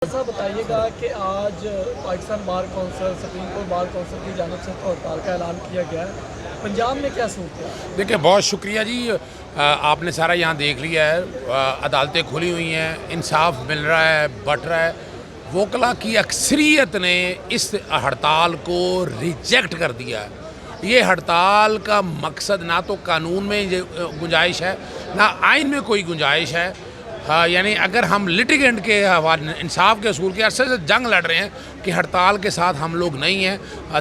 ایسا بتائیے گا کہ آج Pakistan bar council supreme court bar council کی جانب سے ہڑتال کا اعلان کیا گیا ہے، پنجاب میں کیا صورت ہے؟ دیکھیں، بہت شکریہ جی. آپ نے سارا یہاں دیکھ لیا ہے. عدالتیں کھلی ہوئی ہیں، انصاف مل رہا ہے، بٹ رہا ہے. وکلا کی اکثریت نے اس ہڑتال کو ریجیکٹ کر دیا ہے. یہ ہڑتال کا مقصد نہ تو قانون میں گنجائش ہے، نہ آئین میں کوئی گنجائش ہے. یعنی اگر ہم لٹیگنٹ کے حوالے انصاف کے اصول کے عرصے سے جنگ لڑ رہے ہیں کہ ہڑتال کے ساتھ ہم لوگ نہیں ہیں.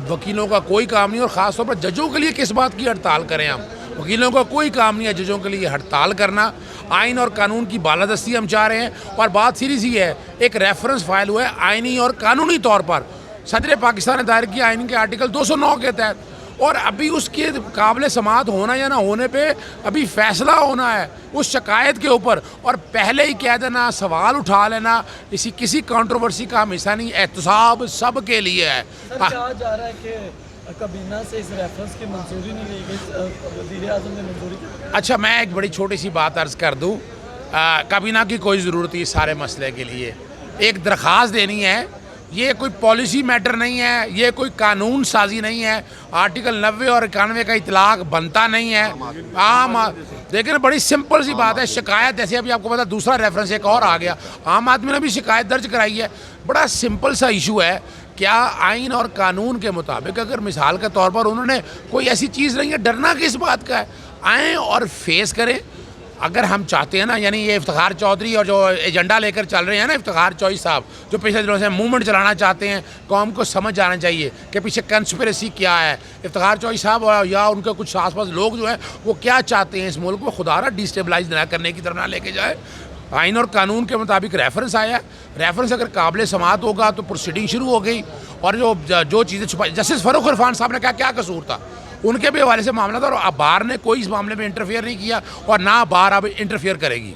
وکیلوں کا کوئی کام نہیں، اور خاص طور پر ججوں کے لیے کس بات کی ہڑتال کریں ہم. وکیلوں کا کوئی کام نہیں ہے ججوں کے لیے ہڑتال کرنا. آئین اور قانون کی بالادستی ہم چاہ رہے ہیں. اور بات سیریز ہی ہے، ایک ریفرنس فائل ہوا ہے آئینی اور قانونی طور پر صدر پاکستان نے دائر کیا آئین کے آرٹیکل 209 کے تحت، اور ابھی اس کے قابل سماعت ہونا یا نہ ہونے پہ ابھی فیصلہ ہونا ہے اس شکایت کے اوپر. اور پہلے ہی کہہ دینا، سوال اٹھا لینا، کسی کنٹروورسی کا ہم حصہ نہیں. احتساب سب کے لیے ہے. سر، کہا جا رہا ہے کہ کابینہ سے اس ریفرنس کی منظوری نہیں لی گئی، وزیر اعظم نے منظوری کی. اچھا، میں ایک بڑی چھوٹی سی بات عرض کر دوں. کابینہ کی کوئی ضرورت نہیں سارے مسئلے کے لیے. ایک درخواست دینی ہے. یہ کوئی پالیسی میٹر نہیں ہے، یہ کوئی قانون سازی نہیں ہے. آرٹیکل 90 اور 91 کا اطلاق بنتا نہیں ہے. لیکن بڑی سمپل سی بات ہے. شکایت جیسے ابھی آپ کو پتا دوسرا ریفرنس ایک اور آ گیا، عام آدمی نے بھی شکایت درج کرائی ہے. بڑا سمپل سا ایشو ہے. کیا آئین اور قانون کے مطابق اگر مثال کے طور پر انہوں نے کوئی ایسی چیز نہیں ہے، ڈرنا کس بات کا ہے؟ آئیں اور فیس کریں. اگر ہم چاہتے ہیں نا، یعنی یہ افتخار چودھری اور جو ایجنڈا لے کر چل رہے ہیں نا افتخار چوہدری صاحب، جو پچھلے دنوں سے موومنٹ چلانا چاہتے ہیں، قوم کو سمجھ جانا چاہیے کہ پیچھے کنسپریسی کیا ہے. افتخار چوہدری صاحب یا ان کے کچھ آس پاس لوگ جو ہیں وہ کیا چاہتے ہیں اس ملک کو خدا را ڈیسٹیبلائز نہ کرنے کی طرف نہ لے کے جائے. آئین اور قانون کے مطابق ریفرنس آیا ہے. ریفرنس اگر قابل سماعت ہوگا تو پروسیڈنگ شروع ہو گئی. اور جو چیزیں چھپائی، جسٹس فاروق عرفان صاحب نے کیا قصور تھا، ان کے بھی حوالے سے معاملہ تھا. اور بار نے کوئی اس معاملے میں انٹرفیئر نہیں کیا، اور نہ بار اب انٹرفیئر کرے گی.